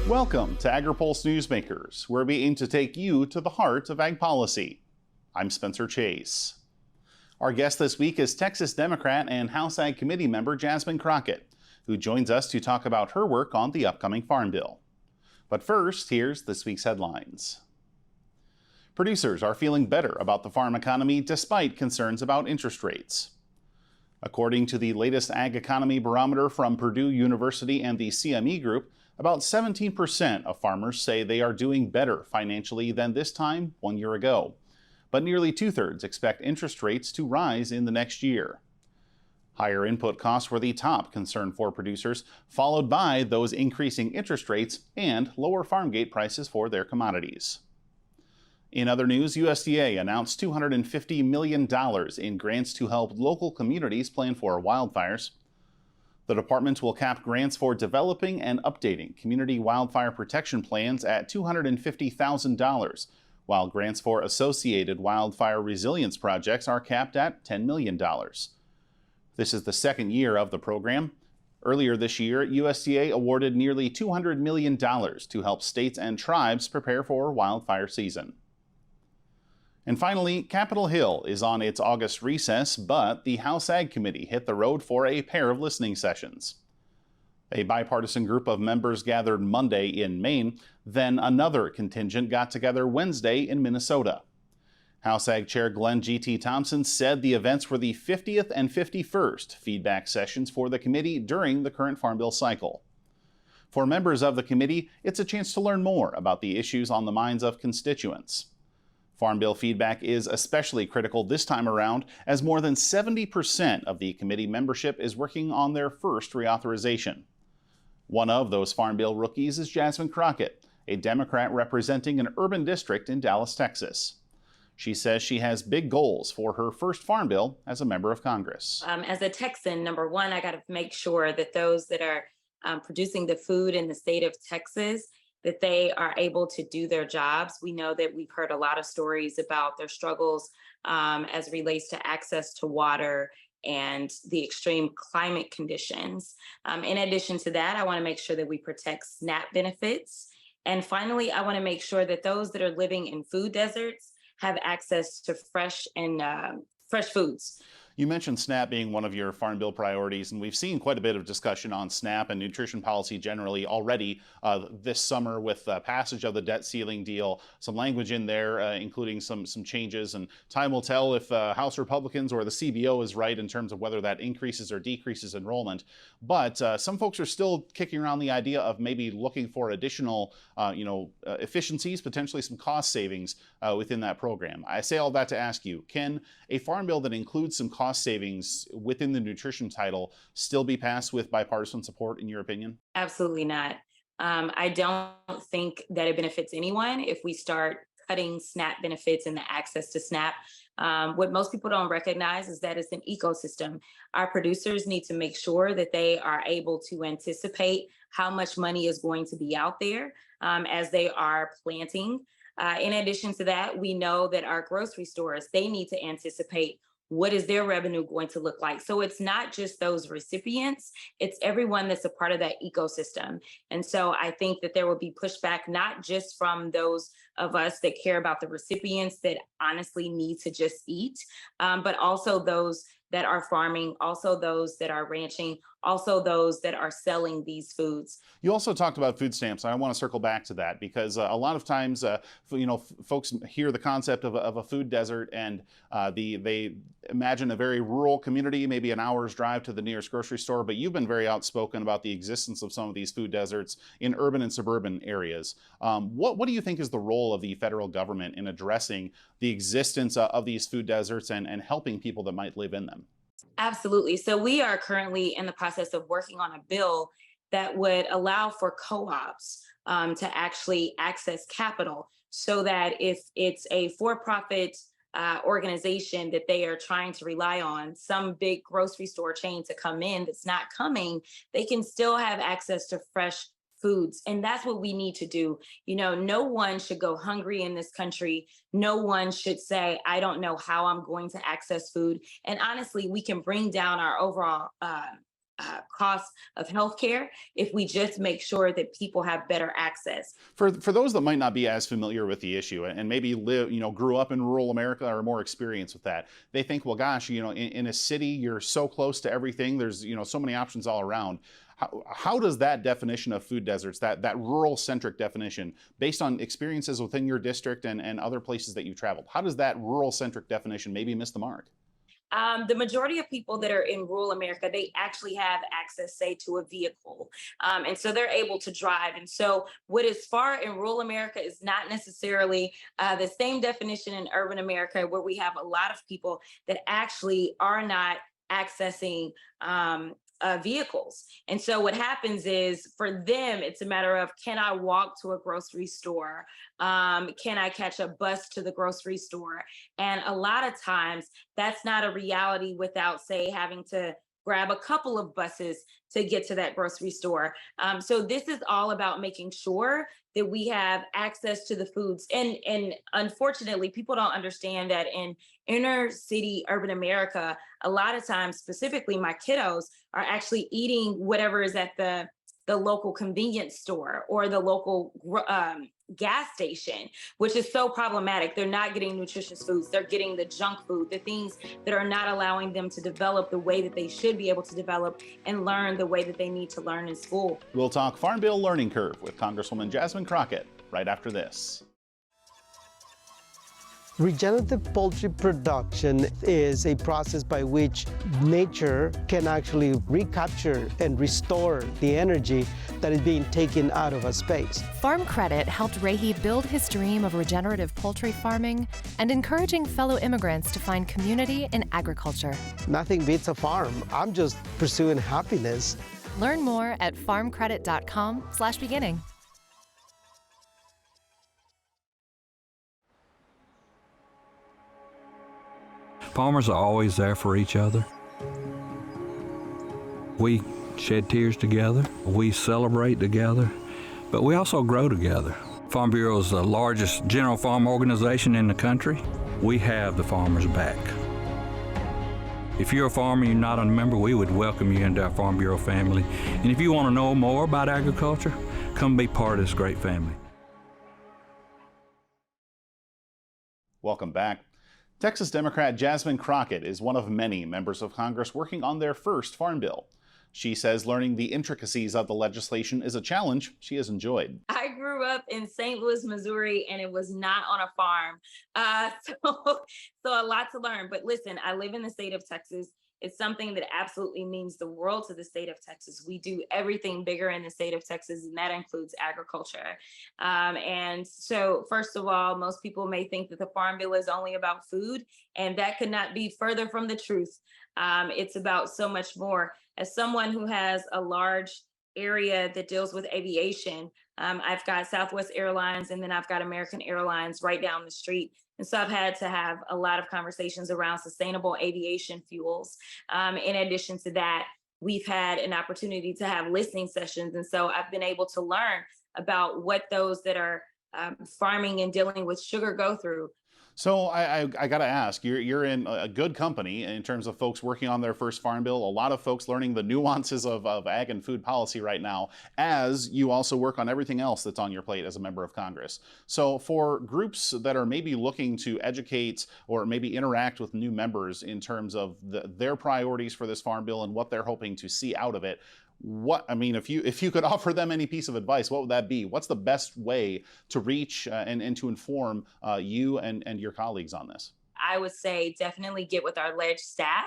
Welcome to Agri-Pulse Newsmakers, where we aim to take you to the heart of ag policy. I'm Spencer Chase. Our guest this week is Texas Democrat and House Ag Committee member Jasmine Crockett, who joins us to talk about her work on the upcoming Farm Bill. But first, here's this week's headlines. Producers are feeling better about the farm economy despite concerns about interest rates. According to the latest Ag Economy Barometer from Purdue University and the CME Group, about 17% of farmers say they are doing better financially than this time 1 year ago. But nearly two-thirds expect interest rates to rise in the next year. Higher input costs were the top concern for producers, followed by those increasing interest rates and lower farm gate prices for their commodities. In other news, USDA announced $250 million in grants to help local communities plan for wildfires. The department will cap grants for developing and updating community wildfire protection plans at $250,000, while grants for associated wildfire resilience projects are capped at $10 million. This is the second year of the program. Earlier this year, USDA awarded nearly $200 million to help states and tribes prepare for wildfire season. And finally, Capitol Hill is on its August recess, but the House Ag Committee hit the road for a pair of listening sessions. A bipartisan group of members gathered Monday in Maine, then another contingent got together Wednesday in Minnesota. House Ag Chair Glenn G.T. Thompson said the events were the 50th and 51st feedback sessions for the committee during the current Farm Bill cycle. For members of the committee, it's a chance to learn more about the issues on the minds of constituents. Farm Bill feedback is especially critical this time around, as more than 70% of the committee membership is working on their first reauthorization. One of those Farm Bill rookies is Jasmine Crockett, a Democrat representing an urban district in Dallas, Texas. She says she has big goals for her first Farm Bill as a member of Congress. As a Texan, number one, I got to make sure that those that are producing the food in the state of Texas, that they are able to do their jobs. We know that we've heard a lot of stories about their struggles as it relates to access to water and the extreme climate conditions. In addition to that, I want to make sure that we protect SNAP benefits. And finally, I want to make sure that those that are living in food deserts have access to fresh foods. You mentioned SNAP being one of your Farm Bill priorities, and we've seen quite a bit of discussion on SNAP and nutrition policy generally already this summer with passage of the debt ceiling deal, some language in there, including some changes, and time will tell if House Republicans or the CBO is right in terms of whether that increases or decreases enrollment. But some folks are still kicking around the idea of maybe looking for additional efficiencies, potentially some cost savings within that program. I say all that to ask you, can a Farm Bill that includes some cost savings within the nutrition title still be passed with bipartisan support, in your opinion? Absolutely not. I don't think that it benefits anyone if we start cutting SNAP benefits and the access to SNAP. What most people don't recognize is that it's an ecosystem. Our producers need to make sure that they are able to anticipate how much money is going to be out there as they are planting. In addition to that, we know that our grocery stores, they need to anticipate what is their revenue going to look like? So it's not just those recipients, it's everyone that's a part of that ecosystem. And so I think that there will be pushback, not just from those of us that care about the recipients that honestly need to just eat, but also those that are farming, also those that are ranching, also those that are selling these foods. You also talked about food stamps, and I want to circle back to that because a lot of times, folks hear the concept of a food desert and they imagine a very rural community, maybe an hour's drive to the nearest grocery store, but you've been very outspoken about the existence of some of these food deserts in urban and suburban areas. What do you think is the role of the federal government in addressing the existence of these food deserts and helping people that might live in them? Absolutely. So we are currently in the process of working on a bill that would allow for co-ops to actually access capital so that if it's a for-profit organization that they are trying to rely on some big grocery store chain to come in that's not coming, they can still have access to fresh foods. And that's what we need to do. You know, no one should go hungry in this country. No one should say, I don't know how I'm going to access food. And honestly, we can bring down our overall costs of healthcare if we just make sure that people have better access. For those that might not be as familiar with the issue and maybe grew up in rural America or are more experienced with that, they think, well, gosh, in a city, you're so close to everything. There's, so many options all around. How does that definition of food deserts, that rural-centric definition, based on experiences within your district and other places that you've traveled, how does that rural-centric definition maybe miss the mark? The majority of people that are in rural America, they actually have access, say, to a vehicle. And so they're able to drive. And so what is far in rural America is not necessarily the same definition in urban America, where we have a lot of people that actually are not accessing vehicles. And so what happens is, for them, it's a matter of, can I walk to a grocery store? Can I catch a bus to the grocery store? And a lot of times that's not a reality without, say, having to grab a couple of buses to get to that grocery store. So this is all about making sure that we have access to the foods. And unfortunately, people don't understand that in inner city urban America, a lot of times, specifically my kiddos, are actually eating whatever is at the local convenience store or the local gas station, which is so problematic. They're not getting nutritious foods. They're getting the junk food, the things that are not allowing them to develop the way that they should be able to develop and learn the way that they need to learn in school. We'll talk Farm Bill learning curve with Congresswoman Jasmine Crockett right after this. Regenerative poultry production is a process by which nature can actually recapture and restore the energy that is being taken out of a space. Farm Credit helped Rahi build his dream of regenerative poultry farming and encouraging fellow immigrants to find community in agriculture. Nothing beats a farm. I'm just pursuing happiness. Learn more at farmcredit.com/beginning. Farmers are always there for each other. We shed tears together, we celebrate together, but we also grow together. Farm Bureau is the largest general farm organization in the country. We have the farmers' back. If you're a farmer and you're not a member, we would welcome you into our Farm Bureau family. And if you want to know more about agriculture, come be part of this great family. Welcome back. Texas Democrat Jasmine Crockett is one of many members of Congress working on their first farm bill. She says learning the intricacies of the legislation is a challenge she has enjoyed. I grew up in St. Louis, Missouri, and it was not on a farm. So a lot to learn. But listen, I live in the state of Texas. It's something that absolutely means the world to the state of Texas. We do everything bigger in the state of Texas, and that includes agriculture. And so, first of all, most people may think that the Farm Bill is only about food, and that could not be further from the truth. It's about so much more. As someone who has a large area that deals with aviation, I've got Southwest Airlines, and then I've got American Airlines right down the street. And so I've had to have a lot of conversations around sustainable aviation fuels. In addition to that, we've had an opportunity to have listening sessions. And so I've been able to learn about what those that are farming and dealing with sugar go through. So I got to ask, you're in a good company in terms of folks working on their first farm bill, a lot of folks learning the nuances of ag and food policy right now, as you also work on everything else that's on your plate as a member of Congress. So for groups that are maybe looking to educate or maybe interact with new members in terms of their priorities for this farm bill and what they're hoping to see out of it, if you could offer them any piece of advice, what would that be? What's the best way to reach and to inform you and your colleagues on this? I would say definitely get with our ledge staff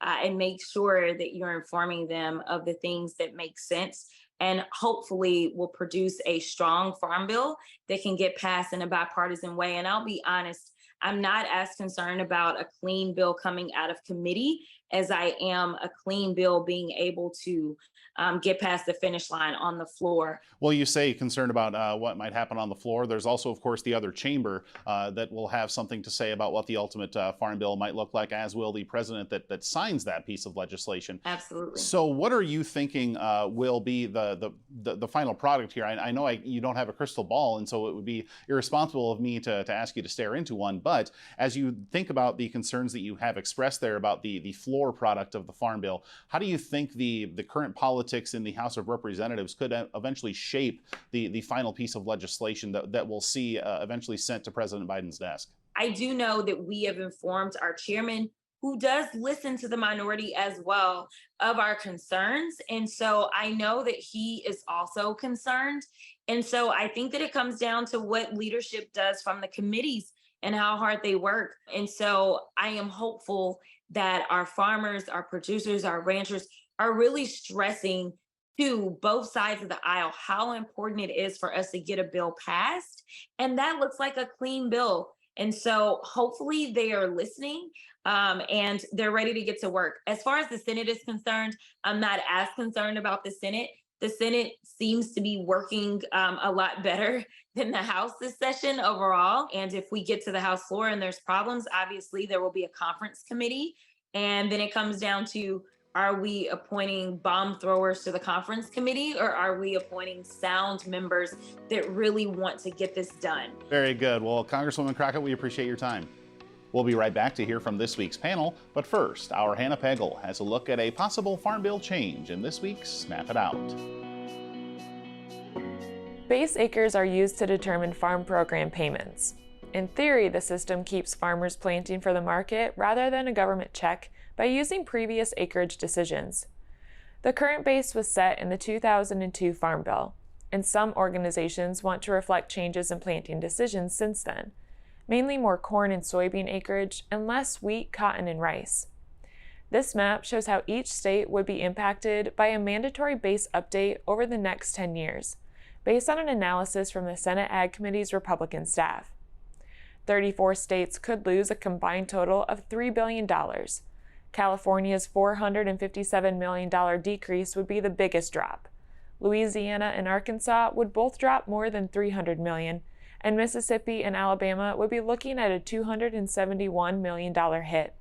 and make sure that you're informing them of the things that make sense, and hopefully will produce a strong farm bill that can get passed in a bipartisan way. And I'll be honest, I'm not as concerned about a clean bill coming out of committee as I am a clean bill being able to get past the finish line on the floor. Well, you say concerned about what might happen on the floor. There's also, of course, the other chamber that will have something to say about what the ultimate farm bill might look like, as will the president that signs that piece of legislation. Absolutely. So what are you thinking will be the final product here? I know you don't have a crystal ball, and so it would be irresponsible of me to ask you to stare into one. But as you think about the concerns that you have expressed there about the floor core product of the Farm Bill. How do you think the current politics in the House of Representatives could eventually shape the final piece of legislation that we'll see eventually sent to President Biden's desk? I do know that we have informed our chairman, who does listen to the minority as well, of our concerns. And so I know that he is also concerned. And so I think that it comes down to what leadership does from the committees and how hard they work. And so I am hopeful that our farmers, our producers, our ranchers are really stressing to both sides of the aisle how important it is for us to get a bill passed. And that looks like a clean bill. And so hopefully they are listening and they're ready to get to work. As far as the Senate is concerned, I'm not as concerned about the Senate. The Senate seems to be working a lot better than the House this session overall. And if we get to the House floor and there's problems, obviously there will be a conference committee. And then it comes down to, are we appointing bomb throwers to the conference committee, or are we appointing sound members that really want to get this done? Very good. Well, Congresswoman Crockett, we appreciate your time. We'll be right back to hear from this week's panel, but first, our Hannah Pagel has a look at a possible Farm Bill change in this week's Snap It Out. Base acres are used to determine farm program payments. In theory, the system keeps farmers planting for the market rather than a government check by using previous acreage decisions. The current base was set in the 2002 Farm Bill, and some organizations want to reflect changes in planting decisions since then, mainly more corn and soybean acreage and less wheat, cotton, and rice. This map shows how each state would be impacted by a mandatory base update over the next 10 years, based on an analysis from the Senate Ag Committee's Republican staff. 34 states could lose a combined total of $3 billion. California's $457 million decrease would be the biggest drop. Louisiana and Arkansas would both drop more than $300 million, and Mississippi and Alabama would be looking at a $271 million hit.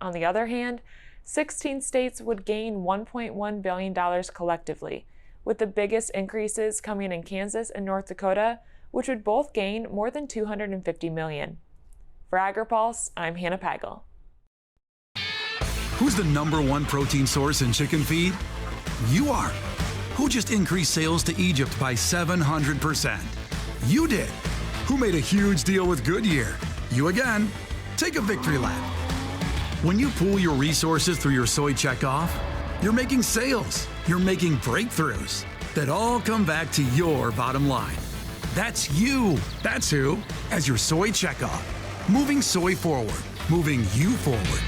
On the other hand, 16 states would gain $1.1 billion collectively, with the biggest increases coming in Kansas and North Dakota, which would both gain more than $250 million. For Agri-Pulse, I'm Hannah Pagel. Who's the #1 protein source in chicken feed? You are. Who just increased sales to Egypt by 700%? You did. Who made a huge deal with Goodyear? You again. Take a victory lap. When you pool your resources through your soy checkoff, you're making sales, you're making breakthroughs that all come back to your bottom line. That's you. That's who. As your soy checkoff. Moving soy forward. Moving you forward.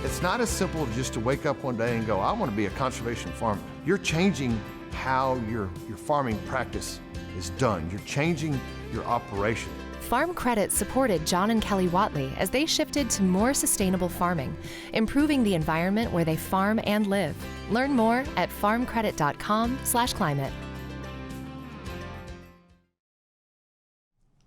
It's not as simple just to wake up one day and go, I want to be a conservation farmer. You're changing how your farming practice is done. You're changing your operation. Farm Credit supported John and Kelly Watley as they shifted to more sustainable farming, improving the environment where they farm and live. Learn more at farmcredit.com/climate.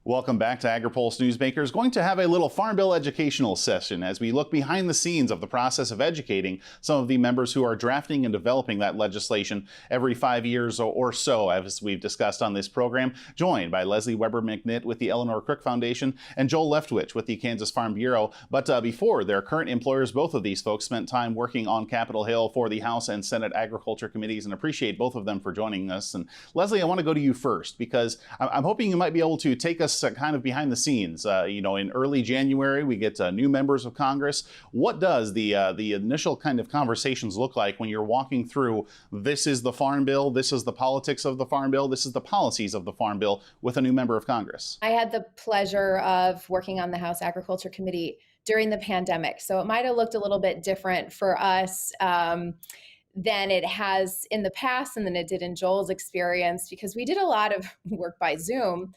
Welcome back to Agri-Pulse Newsmakers. Going to have a little Farm Bill educational session as we look behind the scenes of the process of educating some of the members who are drafting and developing that legislation every 5 years or so, as we've discussed on this program, joined by Weber McNitt with the Eleanor Crook Foundation and Joel Leftwich with the Kansas Farm Bureau. But before their current employers, both of these folks spent time working on Capitol Hill for the House and Senate Agriculture Committees, and appreciate both of them for joining us. And Leslie, I want to go to you first because I'm hoping you might be able to take us kind of behind the scenes. In early January, we get new members of Congress. What does the initial kind of conversations look like when you're walking through, this is the Farm Bill, this is the politics of the Farm Bill, this is the policies of the Farm Bill with a new member of Congress? I had the pleasure of working on the House Agriculture Committee during the pandemic. So it might have looked a little bit different for us than it has in the past and than it did in Joel's experience, because we did a lot of work by Zoom.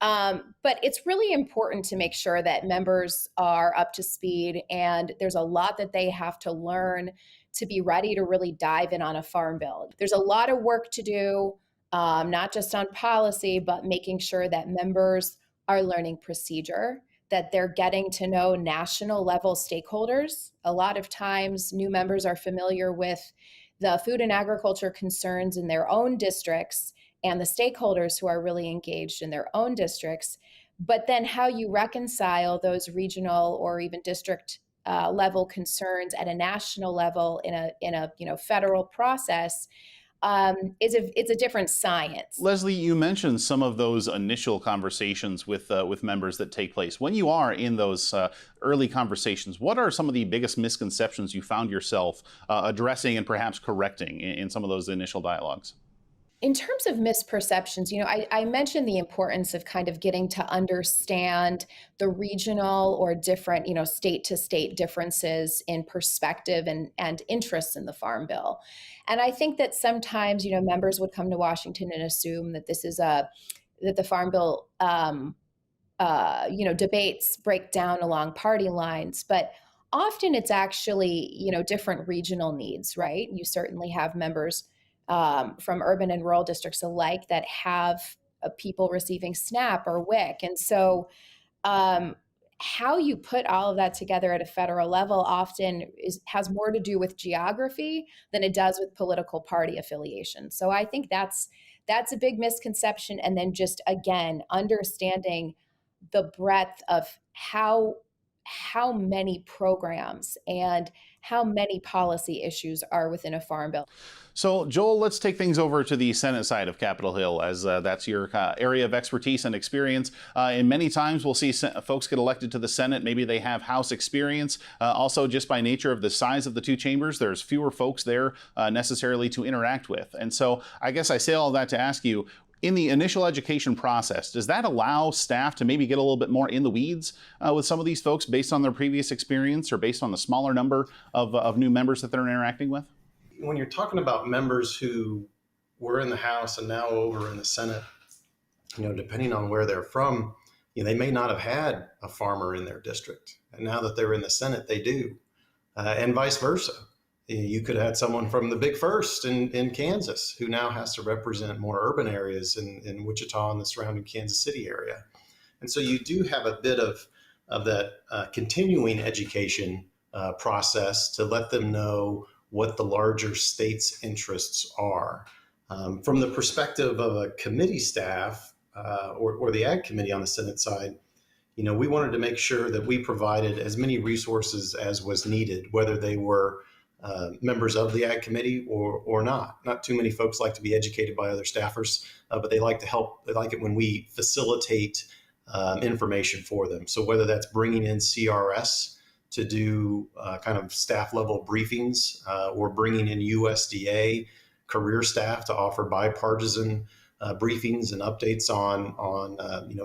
But it's really important to make sure that members are up to speed, and there's a lot that they have to learn to be ready to really dive in on a farm bill. There's a lot of work to do, not just on policy, but making sure that members are learning procedure, that they're getting to know national level stakeholders. A lot of times new members are familiar with the food and agriculture concerns in their own districts and the stakeholders who are really engaged in their own districts. But then how you reconcile those regional or even district level concerns at a national level in a federal process it's a different science. Leslie, you mentioned some of those initial conversations with members that take place. When you are in those early conversations, what are some of the biggest misconceptions you found yourself addressing and perhaps correcting in some of those initial dialogues? In terms of misperceptions, I mentioned the importance of kind of getting to understand the regional or different, state to state differences in perspective and interests in the Farm Bill. And I think that sometimes, members would come to Washington and assume that that the Farm Bill, debates break down along party lines, but often it's actually, different regional needs, right? You certainly have members from urban and rural districts alike that have people receiving SNAP or WIC. And so how you put all of that together at a federal level often has more to do with geography than it does with political party affiliation. So I think that's a big misconception. And then just, again, understanding the breadth of how many programs and how many policy issues are within a Farm Bill. So, Joel, let's take things over to the Senate side of Capitol Hill, as that's your area of expertise and experience. And many times we'll see folks get elected to the Senate. Maybe they have House experience. Also, just by nature of the size of the two chambers, there's fewer folks there necessarily to interact with. And so I guess I say all that to ask you, in the initial education process, does that allow staff to maybe get a little bit more in the weeds with some of these folks based on their previous experience or based on the smaller number of new members that they're interacting with? When you're talking about members who were in the House and now over in the Senate, depending on where they're from, they may not have had a farmer in their district. And now that they're in the Senate, they do. And vice versa. You could have had someone from the Big First in Kansas who now has to represent more urban areas in Wichita and the surrounding Kansas City area. And so you do have a bit of that continuing education process to let them know what the larger state's interests are. From the perspective of a committee staff or the Ag Committee on the Senate side, we wanted to make sure that we provided as many resources as was needed, whether they were members of the Ag Committee or not. Not too many folks like to be educated by other staffers, but they like to help. They like it when we facilitate information for them. So whether that's bringing in CRS to do kind of staff level briefings or bringing in USDA career staff to offer bipartisan briefings and updates on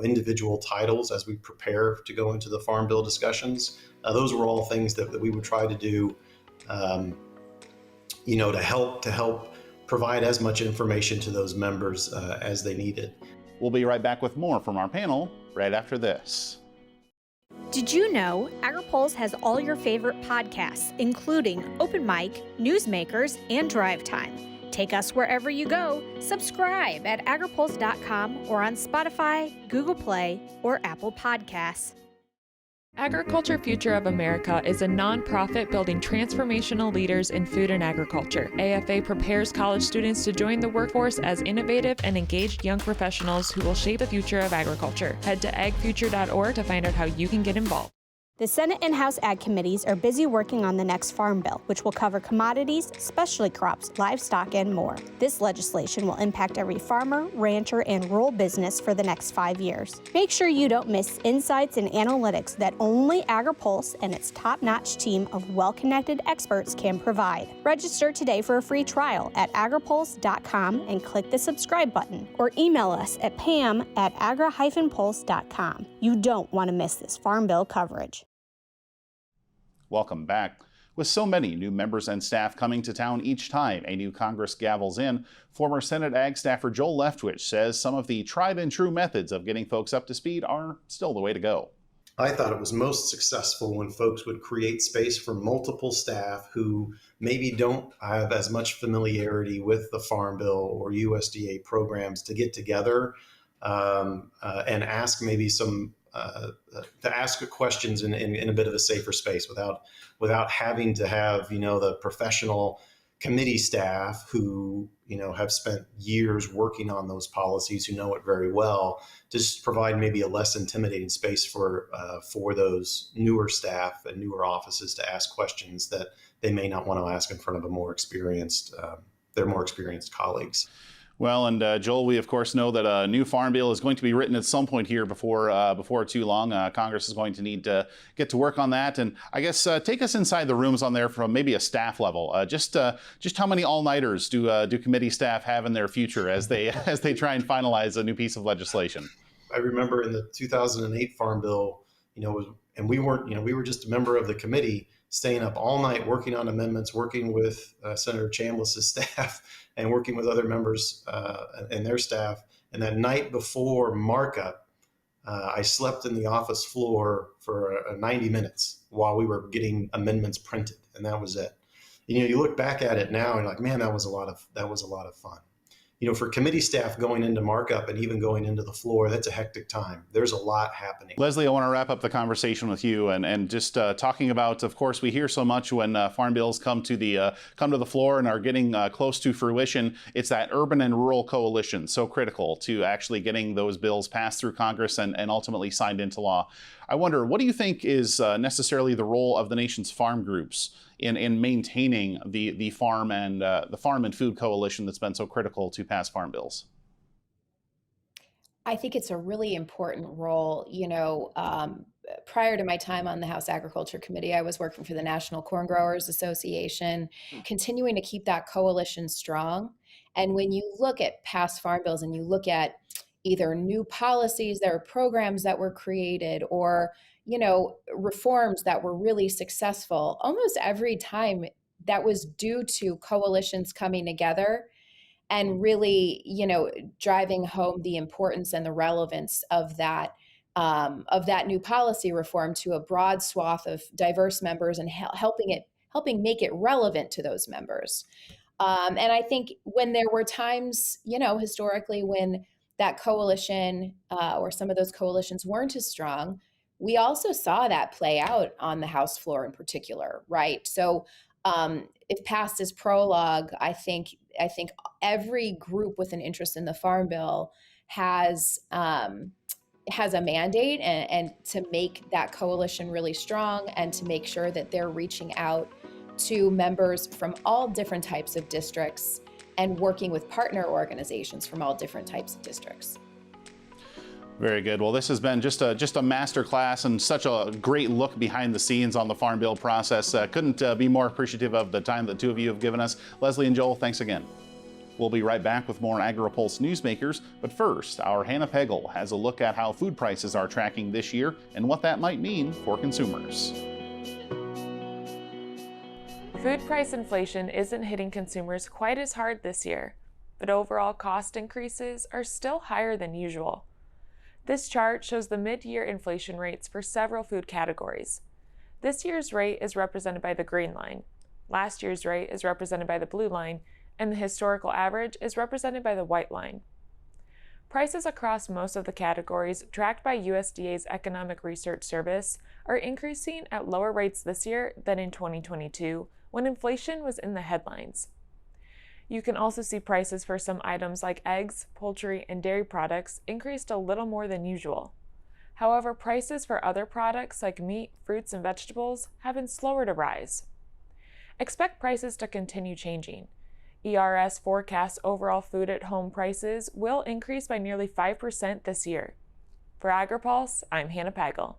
individual titles as we prepare to go into the Farm Bill discussions. Those were all things that we would try to do to help provide as much information to those members as they needed. We'll be right back with more from our panel right after this. Did you know Agri-Pulse has all your favorite podcasts, including Open Mic, Newsmakers, and Drive Time? Take us wherever you go. Subscribe at agripulse.com or on Spotify, Google Play, or Apple Podcasts. Agriculture Future of America is a nonprofit building transformational leaders in food and agriculture. AFA prepares college students to join the workforce as innovative and engaged young professionals who will shape the future of agriculture. Head to agfuture.org to find out how you can get involved. The Senate and House Ag Committees are busy working on the next Farm Bill, which will cover commodities, specialty crops, livestock, and more. This legislation will impact every farmer, rancher, and rural business for the next 5 years. Make sure you don't miss insights and analytics that only Agri-Pulse and its top-notch team of well-connected experts can provide. Register today for a free trial at agripulse.com and click the subscribe button, or email us at pam@agri-pulse.com. You don't want to miss this Farm Bill coverage. Welcome back. With so many new members and staff coming to town each time a new Congress gavels in, former Senate Ag staffer Joel Leftwich says some of the tried and true methods of getting folks up to speed are still the way to go. I thought it was most successful when folks would create space for multiple staff who maybe don't have as much familiarity with the Farm Bill or USDA programs to get together and ask maybe to ask questions in a bit of a safer space without having to have, the professional committee staff who, have spent years working on those policies, who know it very well, to just provide maybe a less intimidating space for those newer staff and newer offices to ask questions that they may not want to ask in front of their more experienced colleagues. Well, and Joel, we of course know that a new farm bill is going to be written at some point here before too long. Congress is going to need to get to work on that, and I guess take us inside the rooms on there from maybe a staff level. Just how many all-nighters do committee staff have in their future as they try and finalize a new piece of legislation? I remember in the 2008 farm bill, and we were just a member of the committee, staying up all night working on amendments, working with Senator Chambliss's staff and working with other members and their staff. And that night before markup, I slept in the office floor for 90 minutes while we were getting amendments printed, and that was it. You look back at it now and you're like, man, that was a lot of fun. For committee staff going into markup and even going into the floor, that's a hectic time. There's a lot happening. Leslie, I want to wrap up the conversation with you and just talking about, of course, we hear so much when farm bills come to the floor and are getting close to fruition. It's that urban and rural coalition, so critical to actually getting those bills passed through Congress and ultimately signed into law. I wonder, what do you think is necessarily the role of the nation's farm groups in maintaining the farm and food coalition that's been so critical to pass farm bills? I think it's a really important role. Prior to my time on the House Agriculture Committee, I was working for the National Corn Growers Association, continuing to keep that coalition strong. And when you look at past farm bills and you look at either new policies, there are programs that were created, or reforms that were really successful, almost every time that was due to coalitions coming together and really, driving home the importance and the relevance of that new policy reform to a broad swath of diverse members and helping make it relevant to those members. And I think when there were times, historically, when that coalition or some of those coalitions weren't as strong, we also saw that play out on the House floor in particular, right? So if passed as prologue, I think every group with an interest in the Farm Bill has a mandate and to make that coalition really strong and to make sure that they're reaching out to members from all different types of districts and working with partner organizations from all different types of districts. Very good. Well, this has been just a master class and such a great look behind the scenes on the Farm Bill process. Couldn't be more appreciative of the time the two of you have given us. Leslie and Joel, thanks again. We'll be right back with more Agri-Pulse Newsmakers, but first, our Hannah Pegel has a look at how food prices are tracking this year and what that might mean for consumers. Food price inflation isn't hitting consumers quite as hard this year, but overall cost increases are still higher than usual. This chart shows the mid-year inflation rates for several food categories. This year's rate is represented by the green line, last year's rate is represented by the blue line, and the historical average is represented by the white line. Prices across most of the categories tracked by USDA's Economic Research Service are increasing at lower rates this year than in 2022, when inflation was in the headlines. You can also see prices for some items like eggs, poultry, and dairy products increased a little more than usual. However, prices for other products like meat, fruits, and vegetables have been slower to rise. Expect prices to continue changing. ERS forecasts overall food at home prices will increase by nearly 5% this year. For Agri-Pulse, I'm Hannah Pagel.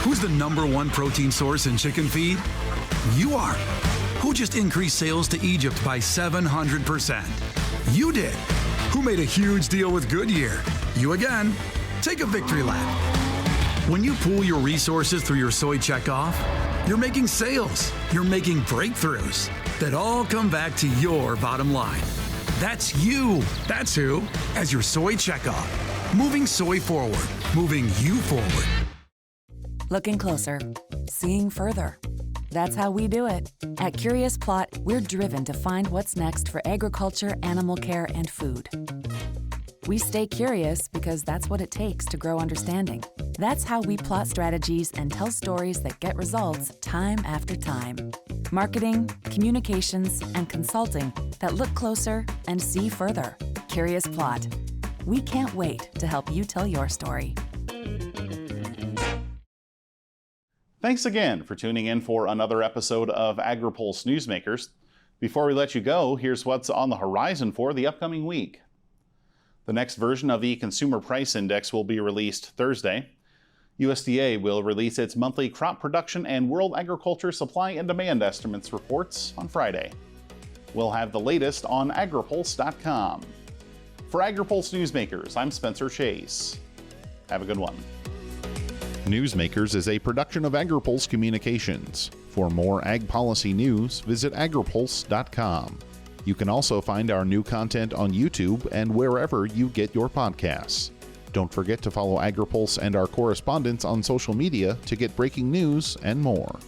Who's the #1 protein source in chicken feed? You are. Who just increased sales to Egypt by 700%? You did. Who made a huge deal with Goodyear? You again. Take a victory lap. When you pool your resources through your soy checkoff, you're making sales, you're making breakthroughs that all come back to your bottom line. That's you. That's who. As your soy checkoff. Moving soy forward. Moving you forward. Looking closer. Seeing further. That's how we do it. At Curious Plot, we're driven to find what's next for agriculture, animal care, and food. We stay curious because that's what it takes to grow understanding. That's how we plot strategies and tell stories that get results time after time. Marketing, communications, and consulting that look closer and see further. Curious Plot. We can't wait to help you tell your story. Thanks again for tuning in for another episode of Agri-Pulse Newsmakers. Before we let you go, here's what's on the horizon for the upcoming week. The next version of the Consumer Price Index will be released Thursday. USDA will release its monthly crop production and world agriculture supply and demand estimates reports on Friday. We'll have the latest on agripulse.com. For Agri-Pulse Newsmakers, I'm Spencer Chase. Have a good one. Newsmakers is a production of Agri-Pulse Communications. For more ag policy news, visit agripulse.com. You can also find our new content on YouTube and wherever you get your podcasts. Don't forget to follow Agri-Pulse and our correspondents on social media to get breaking news and more.